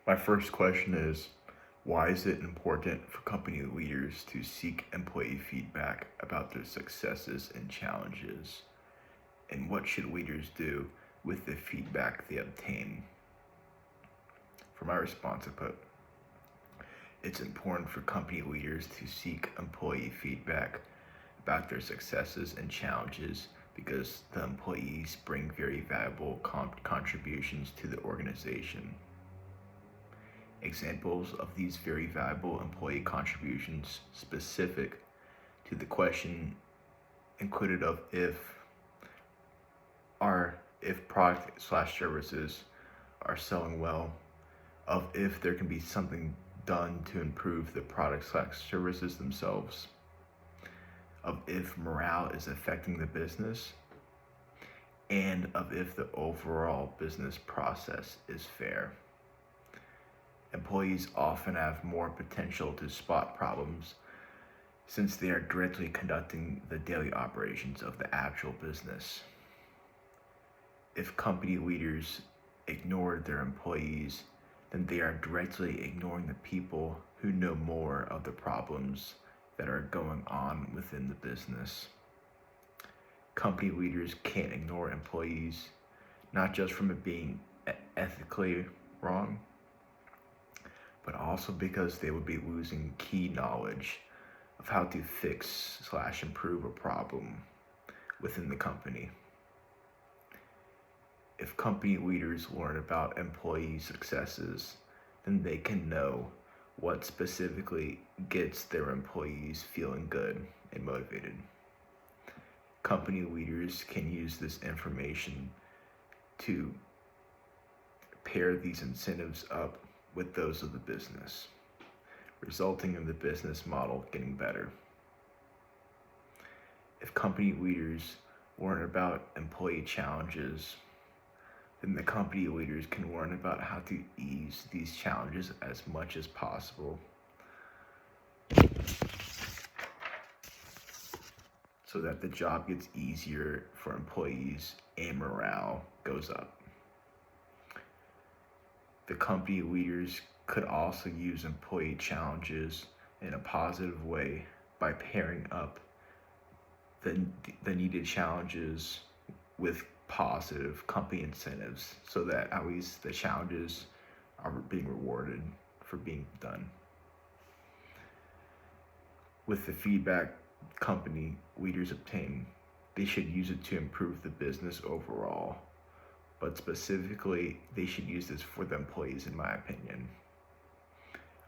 My first question is, why is it important for company leaders to seek employee feedback about their successes and challenges? And what should leaders do with the feedback they obtain? For my response, I put, it's important for company leaders to seek employee feedback about their successes and challenges because the employees bring very valuable contributions to the organization. Examples of these very valuable employee contributions specific to the question included of if product slash services are selling well, of if there can be something done to improve the product slash services themselves, of if morale is affecting the business, and of if the overall business process is fair. Employees often have more potential to spot problems since they are directly conducting the daily operations of the actual business. If company leaders ignore their employees, then they are directly ignoring the people who know more of the problems that are going on within the business. Company leaders can't ignore employees, not just from it being ethically wrong, but also because they would be losing key knowledge of how to fix slash improve a problem within the company. If company leaders learn about employee successes, then they can know what specifically gets their employees feeling good and motivated. Company leaders can use this information to pair these incentives up with those of the business, resulting in the business model getting better. If company leaders learn about employee challenges, then the company leaders can learn about how to ease these challenges as much as possible so that the job gets easier for employees and morale goes up. The company leaders could also use employee challenges in a positive way by pairing up the needed challenges with positive company incentives so that at least the challenges are being rewarded for being done. With the feedback company leaders obtain, they should use it to improve the business overall, but specifically, they should use this for the employees, in my opinion.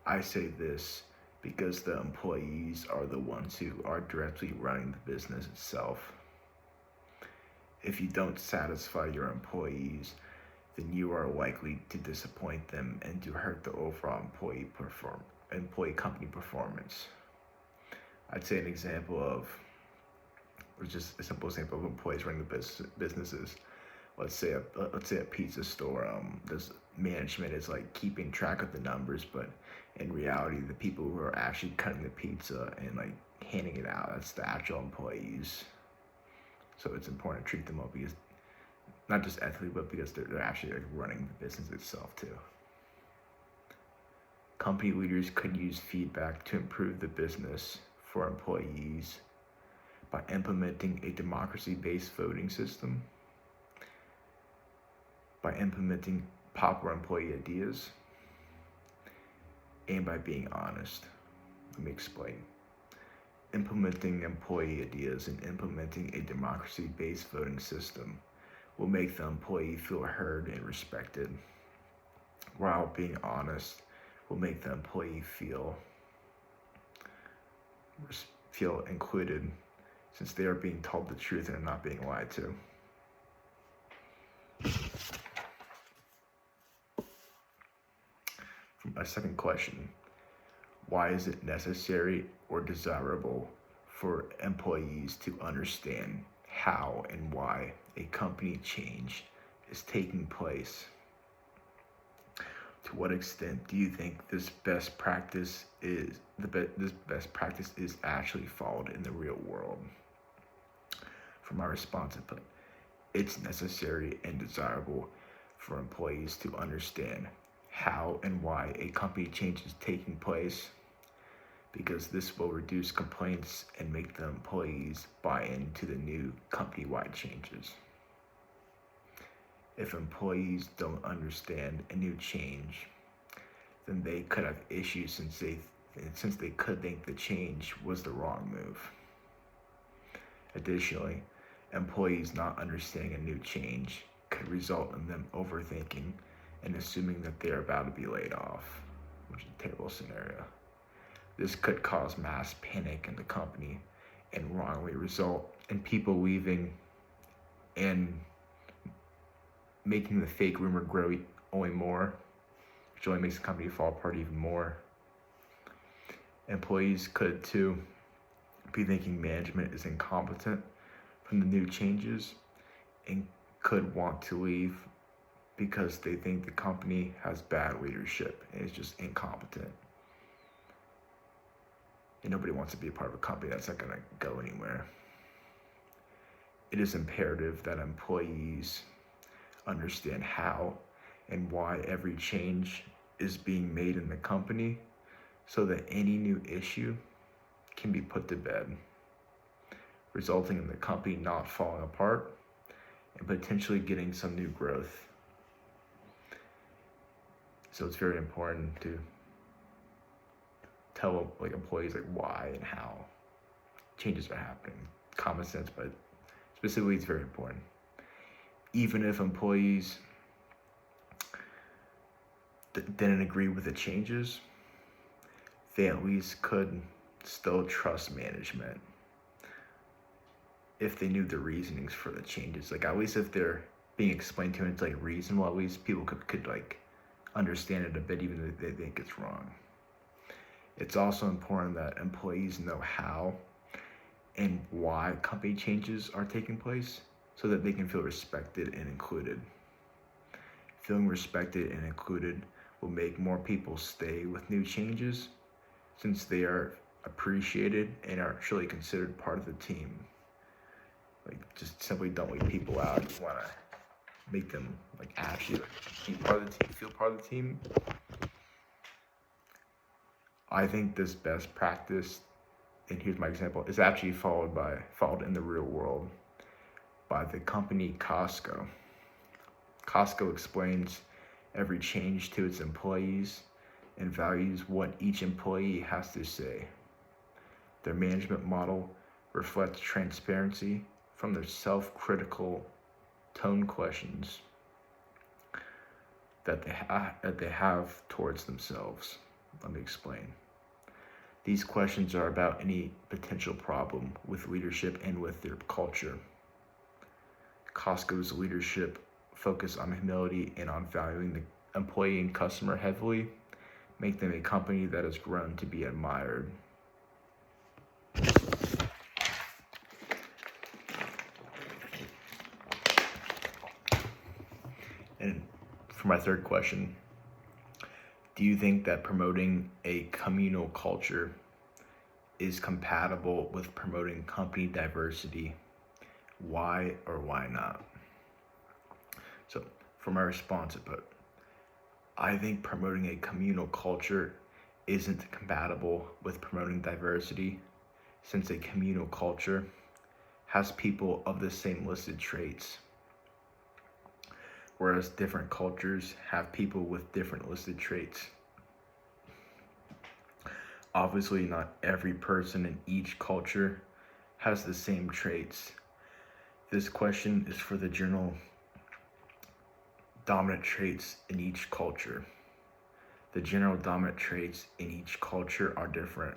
I say this because the employees are the ones who are directly running the business itself. If you don't satisfy your employees, then you are likely to disappoint them and to hurt the overall employee company performance. I'd say an example of, or just a simple example of employees running the businesses. Let's say a pizza store. This management is like keeping track of the numbers, but in reality, the people who are actually cutting the pizza and like handing it out, that's the actual employees. So it's important to treat them well because not just ethically, but because they're actually like running the business itself too. Company leaders could use feedback to improve the business for employees by implementing a democracy-based voting system, by implementing popular employee ideas, and by being honest. Let me explain. Implementing employee ideas and implementing a democracy-based voting system will make the employee feel heard and respected, while being honest will make the employee feel included since they are being told the truth and not being lied to. My second question, why is it necessary or desirable for employees to understand how and why a company change is taking place? To what extent do you think this best practice is actually followed in the real world? For my response, I put, it's necessary and desirable for employees to understand how and why a company change is taking place, because this will reduce complaints and make the employees buy into the new company-wide changes. If employees don't understand a new change, then they could have issues since they could think the change was the wrong move. Additionally, employees not understanding a new change could result in them overthinking and assuming that they're about to be laid off, which is a terrible scenario. This could cause mass panic in the company and wrongly result in people leaving and making the fake rumor grow only more, which only makes the company fall apart even more. Employees could too be thinking management is incompetent from the new changes and could want to leave because they think the company has bad leadership and is just incompetent. And nobody wants to be a part of a company that's not going to go anywhere. It is imperative that employees understand how and why every change is being made in the company so that any new issue can be put to bed, resulting in the company not falling apart and potentially getting some new growth. So it's very important to tell employees why and how changes are happening. Common sense, but specifically it's very important. Even if employees didn't agree with the changes, they at least could still trust management if they knew the reasonings for the changes. At least if they're being explained to and it's reasonable, at least people could understand it a bit, even if they think it's wrong. It's also important that employees know how and why company changes are taking place so that they can feel respected and included. Feeling respected and included will make more people stay with new changes since they are appreciated and are truly considered part of the team. Just simply don't leave people out. You want to make them actually be part of the team, feel part of the team. I think this best practice, and here's my example, is actually followed in the real world by the company Costco. Costco explains every change to its employees and values what each employee has to say. Their management model reflects transparency from their self-critical tone questions that they have towards themselves. Let me explain. These questions are about any potential problem with leadership and with their culture. Costco's leadership focus on humility and on valuing the employee and customer heavily make them a company that has grown to be admired. And for my third question, do you think that promoting a communal culture is compatible with promoting company diversity? Why or why not? So for my response, I think promoting a communal culture isn't compatible with promoting diversity, since a communal culture has people of the same listed traits, whereas different cultures have people with different listed traits. Obviously, not every person in each culture has the same traits. This question is for the general dominant traits in each culture. The general dominant traits in each culture are different.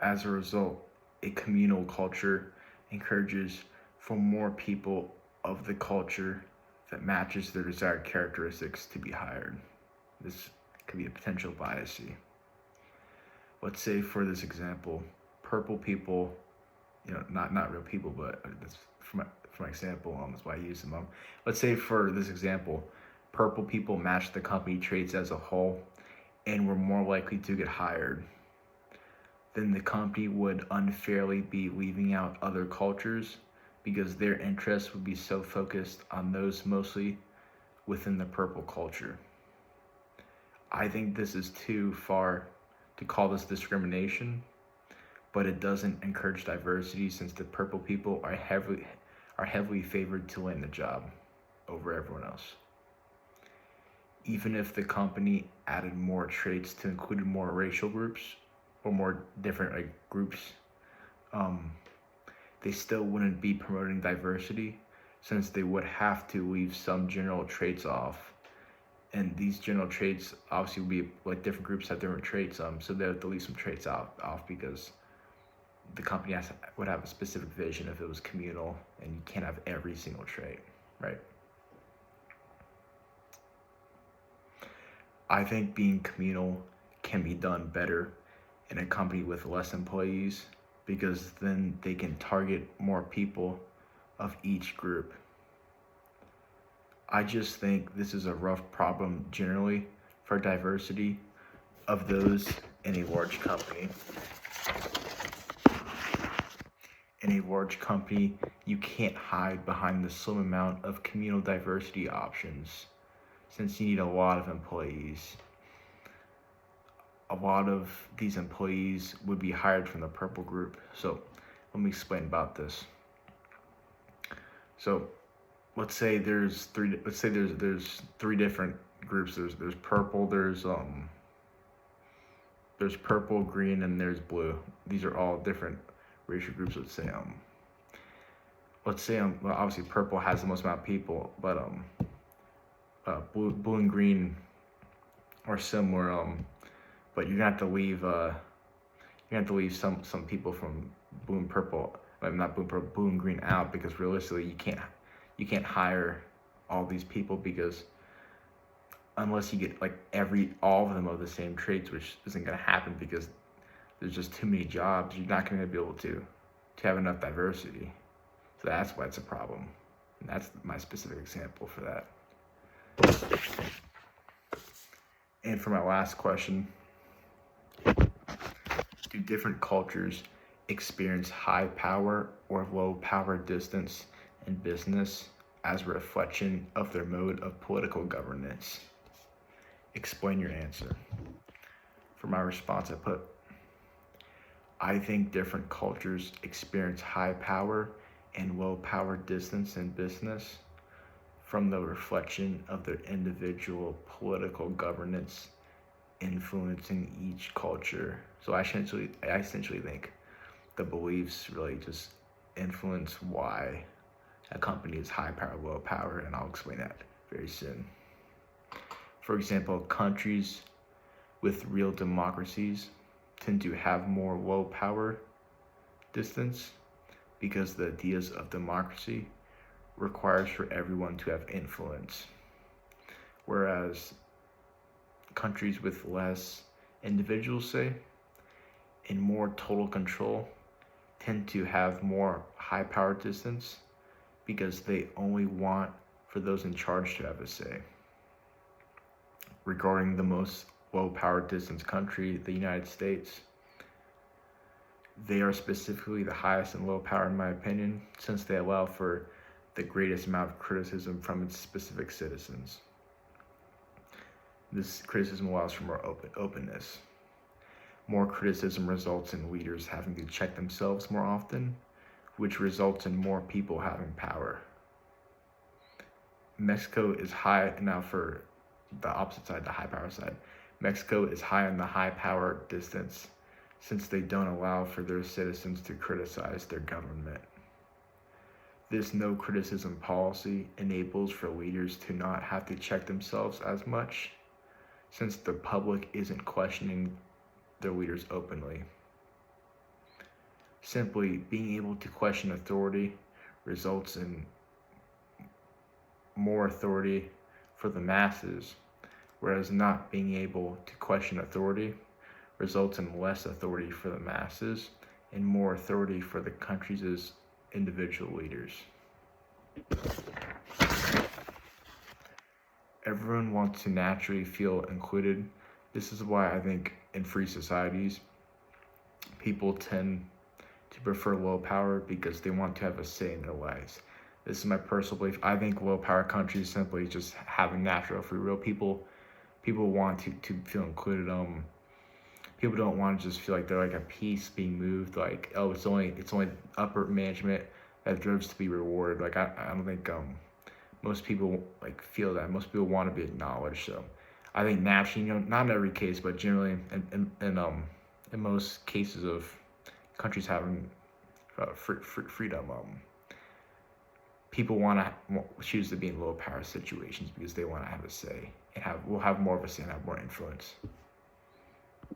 As a result, a communal culture encourages for more people of the culture that matches their desired characteristics to be hired. This could be a potential bias. Let's say for this example, purple people, not real people, but that's for my example, that's why I use them. Let's say for this example, purple people match the company traits as a whole and were more likely to get hired. Then the company would unfairly be leaving out other cultures because their interests would be so focused on those mostly within the purple culture. I think this is too far to call this discrimination, but it doesn't encourage diversity since the purple people are heavily favored to land the job over everyone else. Even if the company added more traits to include more racial groups or more different groups, they still wouldn't be promoting diversity since they would have to leave some general traits off. And these general traits obviously would be like different groups have different traits, so they have to leave some traits off because the company would have a specific vision if it was communal, and you can't have every single trait, right? I think being communal can be done better in a company with less employees because then they can target more people of each group. I just think this is a rough problem generally for diversity of those in a large company. In a large company, you can't hide behind the slim amount of communal diversity options since you need a lot of employees. A lot of these employees would be hired from the purple group. So let me explain about this. So let's say there's three different groups. There's purple, there's purple, green, and there's blue. These are all different racial groups. Let's say well, obviously purple has the most amount of people, but blue and green are similar, but you're gonna have to leave some people from blue and purple, not blue and purple, blue and green out, because realistically you can't hire all these people, because unless you get like all of them of the same traits, which isn't gonna happen because there's just too many jobs, you're not gonna be able to have enough diversity. So that's why it's a problem. And that's my specific example for that. And for my last question, do different cultures experience high power or low power distance in business as a reflection of their mode of political governance? Explain your answer. For my response, I think different cultures experience high power and low power distance in business from the reflection of their individual political governance influencing each culture. So I essentially think the beliefs really just influence why a company is high power, low power, and I'll explain that very soon. For example, countries with real democracies tend to have more low power distance because the ideas of democracy requires for everyone to have influence, whereas countries with less individuals, say, and more total control tend to have more high power distance because they only want for those in charge to have a say. Regarding the most low power distance country, the United States, they are specifically the highest in low power in my opinion, since they allow for the greatest amount of criticism from its specific citizens. This criticism allows for more openness. More criticism results in leaders having to check themselves more often, which results in more people having power. Mexico is high, now for the opposite side, the high power side. Mexico is high on the high power distance since they don't allow for their citizens to criticize their government. This no criticism policy enables for leaders to not have to check themselves as much, since the public isn't questioning their leaders openly. Simply being able to question authority results in more authority for the masses, whereas not being able to question authority results in less authority for the masses and more authority for the country's individual leaders. Everyone wants to naturally feel included. This is why I think in free societies, people tend to prefer low power because they want to have a say in their lives. This is my personal belief. I think low power countries simply just have a natural free will. People People want to feel included. People don't want to just feel like they're like a piece being moved. Like, oh, it's only upper management that deserves to be rewarded. Like, I don't think most people like feel that. Most people want to be acknowledged. So I think naturally, not in every case, but generally in most cases of countries having freedom, people want to choose to be in low power situations because they want to have a say and will have more of a say and have more influence.